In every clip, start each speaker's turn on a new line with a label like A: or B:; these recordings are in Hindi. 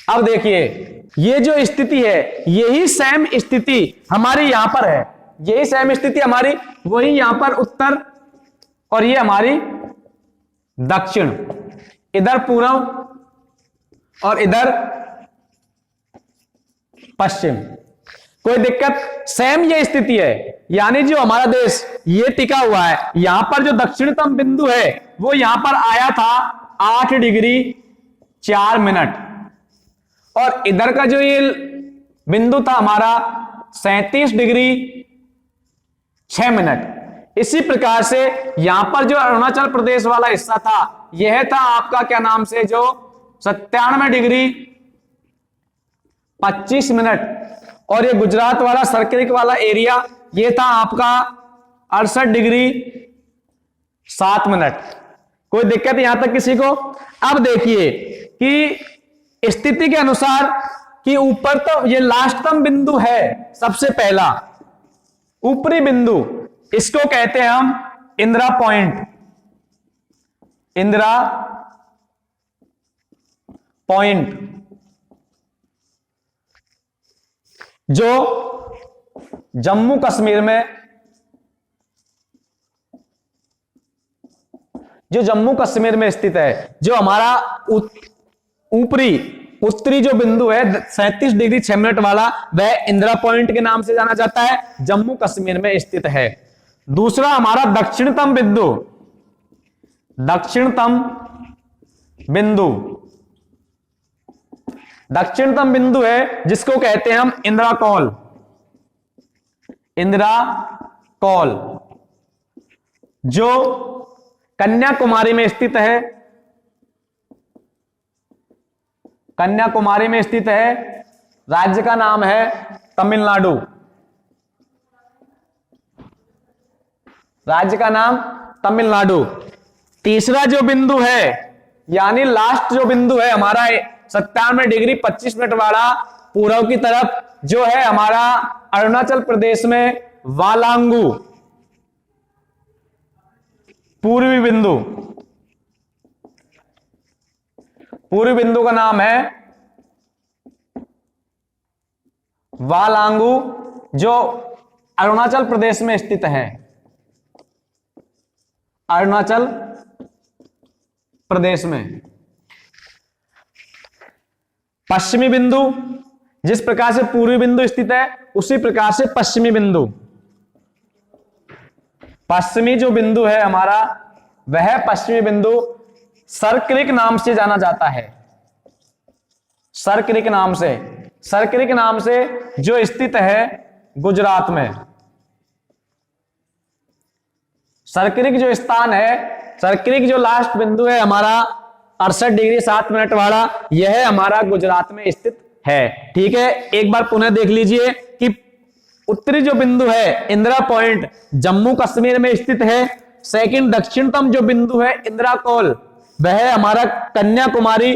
A: अब देखिए ये जो स्थिति है यही सेम स्थिति हमारी यहां पर है, यही सेम स्थिति हमारी, वही यहां पर उत्तर और ये हमारी दक्षिण, इधर पूर्व और इधर पश्चिम। कोई दिक्कत? सेम ये स्थिति है, यानी जो हमारा देश ये टिका हुआ है, यहां पर जो दक्षिणतम बिंदु है वो यहां पर आया था 8 डिग्री 4 मिनट, और इधर का जो ये बिंदु था हमारा 37 डिग्री 6 मिनट। इसी प्रकार से यहां पर जो अरुणाचल प्रदेश वाला हिस्सा था यह था आपका क्या नाम से जो 97 डिग्री 25 मिनट, और ये गुजरात वाला सर्कलिक वाला एरिया ये था आपका 68 डिग्री 7 मिनट। कोई दिक्कत यहां तक किसी को? अब देखिए कि स्थिति के अनुसार कि ऊपर तो ये लास्टतम बिंदु है, सबसे पहला ऊपरी बिंदु, इसको कहते हैं हम इंदिरा पॉइंट, इंदिरा पॉइंट, जो जम्मू कश्मीर में, जो जम्मू कश्मीर में स्थित है। जो हमारा ऊपरी उत्तरी जो बिंदु है 37 डिग्री 6 मिनट वाला, वह इंदिरा पॉइंट के नाम से जाना जाता है, जम्मू कश्मीर में स्थित है। दूसरा हमारा दक्षिणतम बिंदु, दक्षिणतम बिंदु, दक्षिणतम बिंदु है जिसको कहते हैं हम इंदिरा कॉल, इंदिरा कॉल, जो कन्याकुमारी में स्थित है, कन्याकुमारी में स्थित है। राज्य का नाम है तमिलनाडु, राज्य का नाम तमिलनाडु। तीसरा जो बिंदु है यानी लास्ट जो बिंदु है हमारा 97 डिग्री 25 मिनट वाला, पूर्व की तरफ जो है हमारा अरुणाचल प्रदेश में वालांगू, पूर्वी बिंदु, पूर्वी बिंदु का नाम है वालांगू, जो अरुणाचल प्रदेश में स्थित है, अरुणाचल प्रदेश में। पश्चिमी बिंदु, जिस प्रकार से पूर्वी बिंदु स्थित है उसी प्रकार से पश्चिमी बिंदु, पश्चिमी जो बिंदु है हमारा वह पश्चिमी बिंदु सर्कलिक नाम से जाना जाता है, सर्कलिक नाम से, सर्कलिक नाम से जो स्थित है गुजरात में। सर्कलिक जो स्थान है, सर्कलिक जो लास्ट बिंदु है हमारा 68 डिग्री 7 मिनट वाला, यह हमारा गुजरात में स्थित है। ठीक है, एक बार पुनः देख लीजिए कि उत्तरी जो बिंदु है इंदिरा पॉइंट जम्मू कश्मीर में स्थित है। सेकंड दक्षिणतम जो बिंदु है इंदिरा कॉल, वह हमारा कन्याकुमारी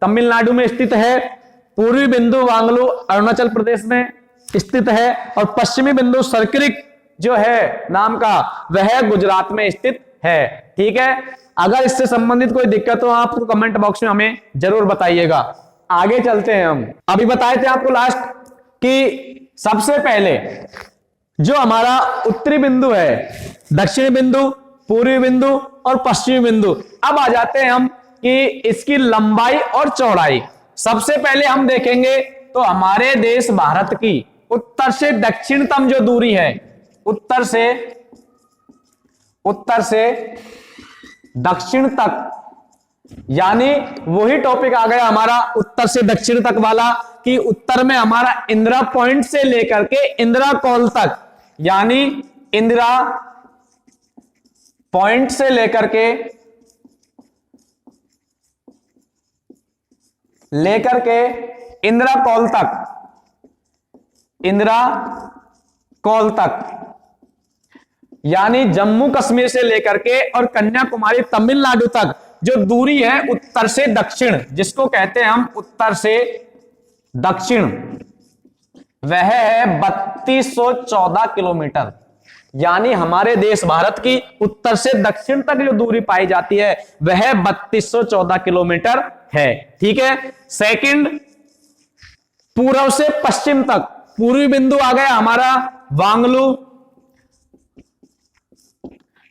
A: तमिलनाडु में स्थित है। पूर्वी बिंदु वांगलू अरुणाचल प्रदेश में स्थित है, और पश्चिमी बिंदु सर्कलिक जो है नाम का वह गुजरात में स्थित है। ठीक है, अगर इससे संबंधित कोई दिक्कत हो आप तो कमेंट बॉक्स में हमें जरूर बताइएगा। आगे चलते हैं हम। अभी बताए थे आपको लास्ट कि सबसे पहले जो हमारा उत्तरी बिंदु है, दक्षिणी बिंदु, पूर्वी बिंदु और पश्चिमी बिंदु। अब आ जाते हैं हम कि इसकी लंबाई और चौड़ाई। सबसे पहले हम देखेंगे तो हमारे देश भारत की उत्तर से दक्षिणतम जो दूरी है, उत्तर से दक्षिण तक, यानी वही टॉपिक आ गया हमारा उत्तर से दक्षिण तक वाला कि उत्तर में हमारा इंदिरा पॉइंट से लेकर के इंदिरा कॉल तक, यानी इंदिरा पॉइंट से लेकर के इंदिरा कॉल तक, इंदिरा कॉल तक, यानी जम्मू कश्मीर से लेकर के और कन्याकुमारी तमिलनाडु तक जो दूरी है उत्तर से दक्षिण, जिसको कहते हैं हम उत्तर से दक्षिण, वह है 3214 किलोमीटर। यानी हमारे देश भारत की उत्तर से दक्षिण तक जो दूरी पाई जाती है वह 3214 किलोमीटर है। ठीक है, सेकंड पूर्व से पश्चिम तक, पूर्वी बिंदु आ गया हमारा वांगलू,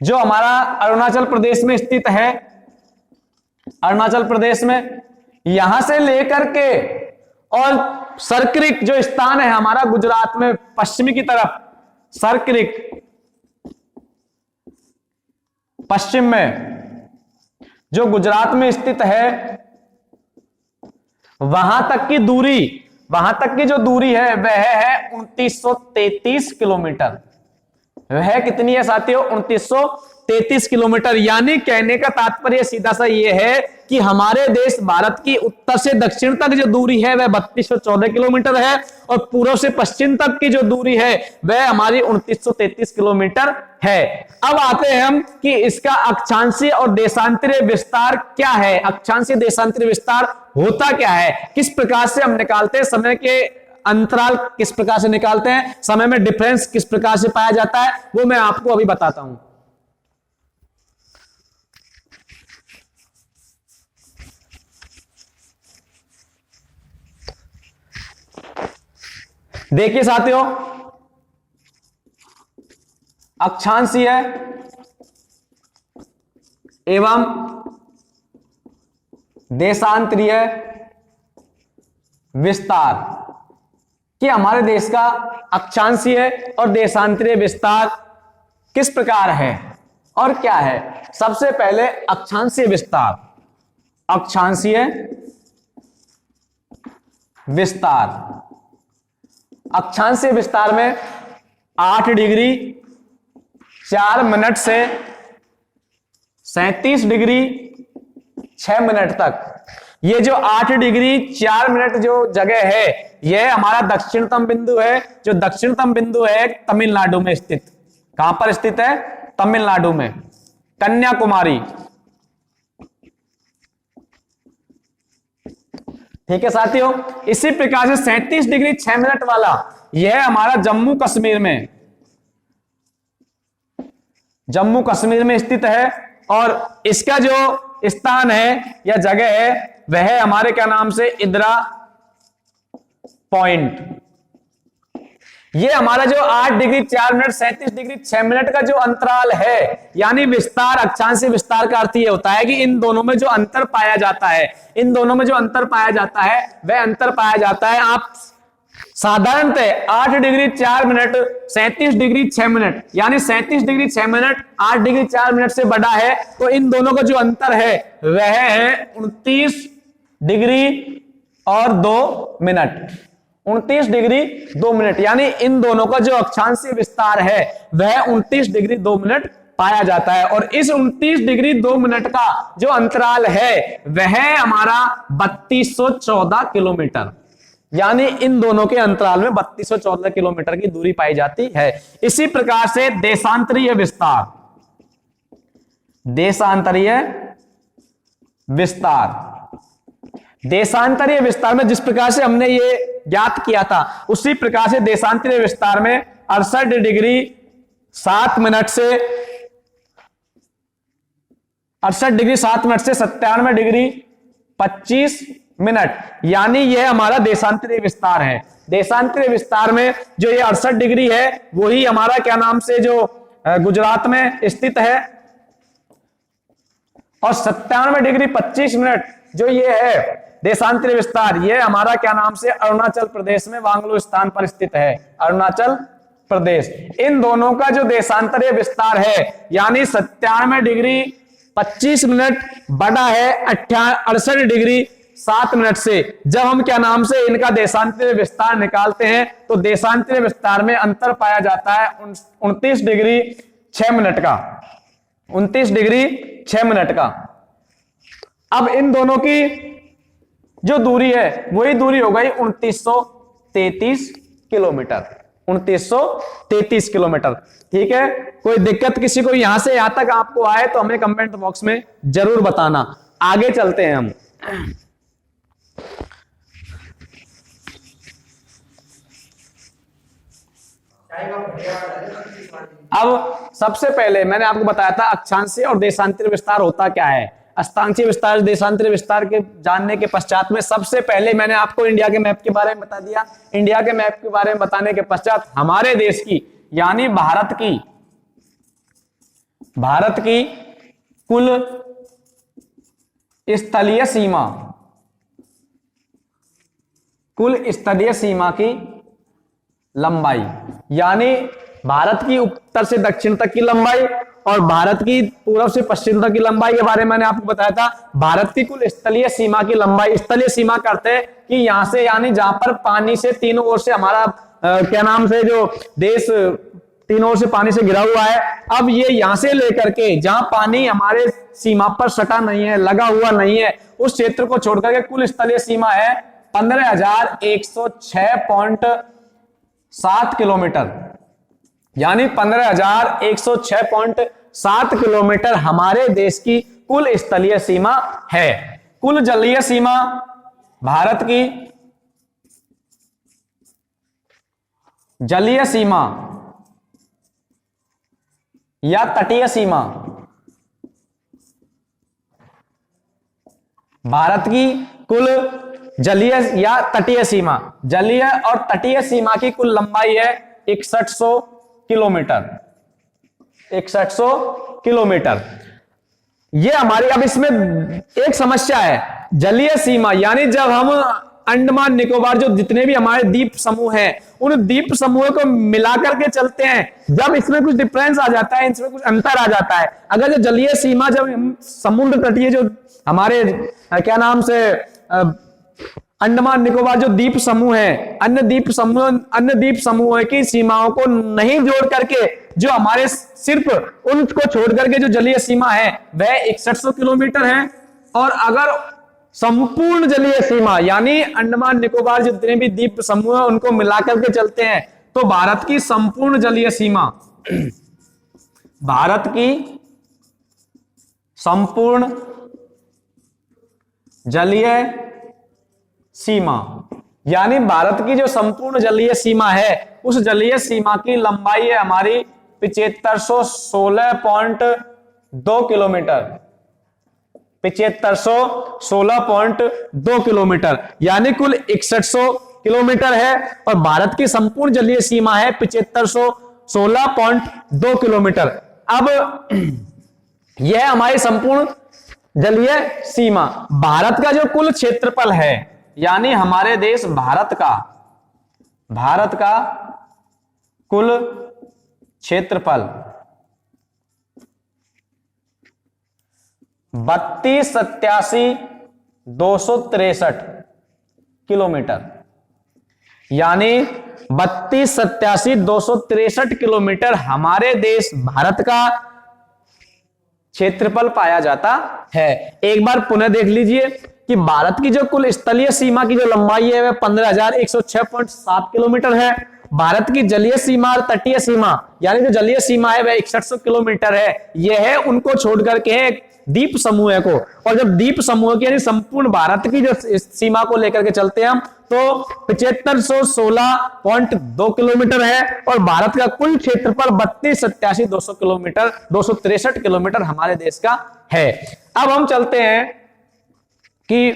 A: जो हमारा अरुणाचल प्रदेश में स्थित है, अरुणाचल प्रदेश में, यहां से लेकर के और सरक्रिक जो स्थान है हमारा गुजरात में पश्चिमी की तरफ, सरक्रिक पश्चिम में जो गुजरात में स्थित है, वहां तक की दूरी, वहां तक की जो दूरी है वह है 2933 किलोमीटर। वह कितनी है साथियों? 2933 किलोमीटर। यानी कहने का तात्पर्य सीधा सा यह है कि हमारे देश भारत की उत्तर से दक्षिण तक जो दूरी है वह 3214 किलोमीटर है, और पूर्व से पश्चिम तक की जो दूरी है वह हमारी 2933 किलोमीटर है। अब आते हैं हम कि इसका अक्षांशीय और देशांतरीय विस्तार क्या है। अक्षांशीय देशांतरीय विस्तार होता क्या है, किस प्रकार से हम निकालते हैं, समय के अंतराल किस प्रकार से निकालते हैं, समय में डिफरेंस किस प्रकार से पाया जाता है, वो मैं आपको अभी बताता हूं। देखिए साथियों, अक्षांशीय एवं देशांतरीय विस्तार कि हमारे देश का अक्षांशीय और देशांतरीय विस्तार किस प्रकार है और क्या है। सबसे पहले अक्षांशीय विस्तार, अक्षांशीय विस्तार, अक्षांशीय विस्तार में 8 डिग्री 4 मिनट से 37 डिग्री 6 मिनट तक, ये जो 8 डिग्री 4 मिनट जो जगह है यह हमारा दक्षिणतम बिंदु है। जो दक्षिणतम बिंदु है तमिलनाडु में स्थित। कहां पर स्थित है? तमिलनाडु में, कन्याकुमारी। ठीक है साथियों, इसी प्रकार से 37 डिग्री 6 मिनट वाला यह हमारा जम्मू कश्मीर में, जम्मू कश्मीर में स्थित है, और इसका जो स्थान है या जगह है वह है हमारे क्या नाम से, इंदिरा पॉइंट। ये हमारा जो 8 डिग्री 4 मिनट 37 डिग्री 6 मिनट का जो अंतराल है, यानी विस्तार, अक्षांशीय विस्तार का अर्थ ये होता है कि इन दोनों में जो अंतर पाया जाता है, इन दोनों में जो अंतर पाया जाता है वह अंतर पाया जाता है, आप साधारणतः 8 डिग्री 4 मिनट 37 डिग्री 6 मिनट, यानी 37 डिग्री 6 मिनट 8 डिग्री 4 मिनट से बड़ा है, तो इन दोनों का जो अंतर है वह है 29 डिग्री और 2 मिनट, 29 डिग्री 2 मिनट। यानी इन दोनों का जो अक्षांशीय विस्तार है वह 29 डिग्री 2 मिनट पाया जाता है, और इस 29 डिग्री 2 मिनट का जो अंतराल है वह हमारा 3214 किलोमीटर। यानी इन दोनों के अंतराल में 3214 किलोमीटर की दूरी पाई जाती है। इसी प्रकार से देशांतरीय विस्तार, देशांतरीय विस्तार, देशांतरीय विस्तार में जिस प्रकार से हमने ये ज्ञात किया था उसी प्रकार से देशांतरीय विस्तार में 68 डिग्री 7 मिनट से 68 डिग्री 7 मिनट से 97 डिग्री 25 मिनट, यानी यह हमारा देशांतरीय विस्तार है। देशांतरीय विस्तार में जो ये 68 डिग्री है वही हमारा क्या नाम से जो गुजरात में स्थित है, और 97 डिग्री 25 मिनट जो ये है देशांतरीय विस्तार, ये हमारा क्या नाम से अरुणाचल प्रदेश में वांगलू स्थान पर स्थित है, अरुणाचल प्रदेश। इन दोनों का जो देशांतरीय विस्तार है यानी 97 डिग्री 25 मिनट बड़ा है 68 डिग्री 7 मिनट से। जब हम क्या नाम से इनका देशांतरीय विस्तार निकालते हैं तो देशांतरीय विस्तार में अंतर पाया जाता है 29 डिग्री 6 मिनट का, 29 डिग्री 6 मिनट का। अब इन दोनों की जो दूरी है वही दूरी हो गई 2933 किलोमीटर, 2933 किलोमीटर। ठीक है, कोई दिक्कत किसी को यहां से यहां तक आपको आए तो हमें कमेंट बॉक्स में जरूर बताना। आगे चलते हैं हम। अब सबसे पहले मैंने आपको बताया था अक्षांशीय और देशांतरीय विस्तार होता क्या है। अस्तांकीय विस्तार, देशांतरीय विस्तार के जानने के पश्चात में सबसे पहले मैंने आपको इंडिया के मैप के बारे में बता दिया। इंडिया के मैप के बारे में बताने के पश्चात हमारे देश की यानी भारत की कुल स्थलीय सीमा की लंबाई, यानी भारत की उत्तर से दक्षिण तक की लंबाई और भारत की पूर्व से पश्चिम तक की लंबाई के बारे में मैंने आपको बताया था। भारत की कुल स्थलीय सीमा की लंबाई, स्थलीय सीमा करते हैं कि यहां से यानी जहां पर पानी से तीनों ओर से हमारा क्या नाम से जो देश तीनों ओर से पानी से घिरा हुआ है, अब ये यहां से लेकर के जहां पानी हमारे सीमा पर सटा नहीं है, लगा हुआ नहीं है, उस क्षेत्र को छोड़कर के कुल स्थलीय सीमा है 15,106.7 किलोमीटर, यानी 15,106.7 किलोमीटर हमारे देश की कुल स्थलीय सीमा है। कुल जलीय सीमा भारत की जलीय सीमा या तटीय सीमा, भारत की कुल जलीय या तटीय सीमा, जलीय और तटीय सीमा की कुल लंबाई है 6100 किलोमीटर, 6100 किलोमीटर। ये हमारी, अब इसमें एक समस्या है, जलीय सीमा यानी जब हम अंडमान निकोबार जो जितने भी हमारे द्वीप समूह हैं उन द्वीप समूह को मिलाकर के चलते हैं, जब इसमें कुछ डिफरेंस आ जाता है, इसमें कुछ अंतर आ जाता है। अगर जो जलीय सीमा, जब समुद्र तटीय जो हमारे क्या नाम से अंडमान निकोबार जो द्वीप समूह है, अन्य द्वीप समूह की सीमाओं को नहीं जोड़ करके जो हमारे सिर्फ उनको छोड़ करके जो जलीय सीमा है वह 6100 किलोमीटर है। और अगर संपूर्ण जलीय सीमा यानी अंडमान निकोबार जितने भी द्वीप समूह है उनको मिलाकर के चलते हैं तो भारत की संपूर्ण जलीय सीमा, भारत की संपूर्ण जलीय सीमा यानी भारत की जो संपूर्ण जलीय सीमा है उस जलीय सीमा की लंबाई है हमारी 7516.2 किलोमीटर, 7516.2 किलोमीटर, यानी कुल 6100 किलोमीटर है और भारत की संपूर्ण जलीय सीमा है 7516.2 किलोमीटर। अब यह हमारी संपूर्ण जलीय सीमा। भारत का जो कुल क्षेत्रफल है यानी हमारे देश भारत का कुल क्षेत्रफल 32,87,263 किलोमीटर, यानी 32,87,263 किलोमीटर हमारे देश भारत का क्षेत्रफल पाया जाता है। एक बार पुनः देख लीजिए कि भारत की जो कुल स्थलीय सीमा की जो लंबाई है वह 15,106.7 किलोमीटर है। भारत की जलीय सीमा और तटीय सीमा यानी जो जलीय सीमा है वह 6100 किलोमीटर है। यह है उनको छोड़ करके है द्वीप समूह को, और जब द्वीप समूह की यानी संपूर्ण भारत की जो सीमा को लेकर के चलते हैं हम तो 7516.2 किलोमीटर है और भारत का कुल क्षेत्रफल 32,87,200 किलोमीटर 263 किलोमीटर हमारे देश का है। अब हम चलते हैं कि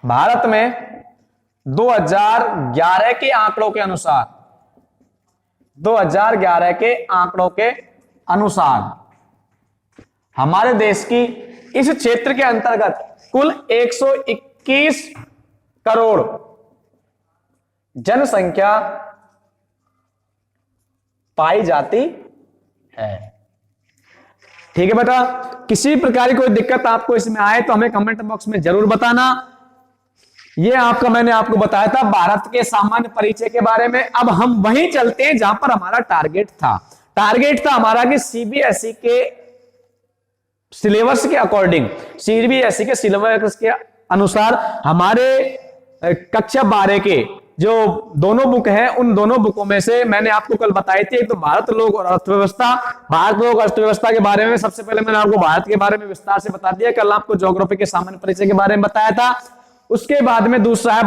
A: भारत में 2011 के आंकड़ों के अनुसार 2011 के आंकड़ों के अनुसार हमारे देश की इस क्षेत्र के अंतर्गत कुल 121 करोड़ जनसंख्या पाई जाती है। ठीक है बेटा, किसी प्रकार की कोई दिक्कत आपको इसमें आए तो हमें कमेंट बॉक्स में जरूर बताना। यह मैंने आपको बताया था भारत के सामान्य परिचय के बारे में। अब हम वहीं चलते हैं जहां पर हमारा टारगेट था हमारा कि सीबीएसई के सिलेबस के अकॉर्डिंग, सीबीएसई के सिलेबस के अनुसार हमारे कक्षा 12 के जो दोनों बुक हैं उन दोनों बुकों में से मैंने आपको कल बताई थी, एक तो भारत लोक और अर्थव्यवस्था। भारत लोक अर्थव्यवस्था के बारे में सबसे पहले मैंने आपको भारत के बारे में विस्तार से बता दिया। कल आपको ज्योग्राफी के सामान्य परिचय के बारे में बताया था। उसके बाद में दूसरा है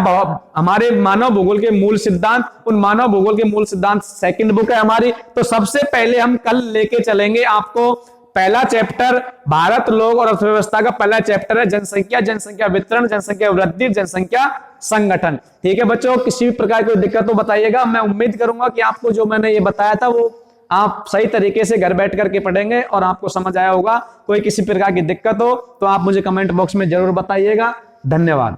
A: हमारे मानव भूगोल के मूल सिद्धांत। उन मानव भूगोल के मूल सिद्धांत सेकंड बुक है हमारी। तो सबसे पहले हम कल लेके चलेंगे आपको पहला चैप्टर भारत, लोग और अर्थव्यवस्था का पहला चैप्टर है जनसंख्या, जनसंख्या वितरण, जनसंख्या वृद्धि, जनसंख्या संगठन। ठीक है बच्चों, किसी भी प्रकार की दिक्कत हो बताइएगा। मैं उम्मीद करूंगा कि आपको जो मैंने ये बताया था वो आप सही तरीके से घर बैठ करके पढ़ेंगे और आपको समझ आया होगा। कोई किसी प्रकार की दिक्कत हो तो आप मुझे कमेंट बॉक्स में जरूर बताइएगा। धन्यवाद।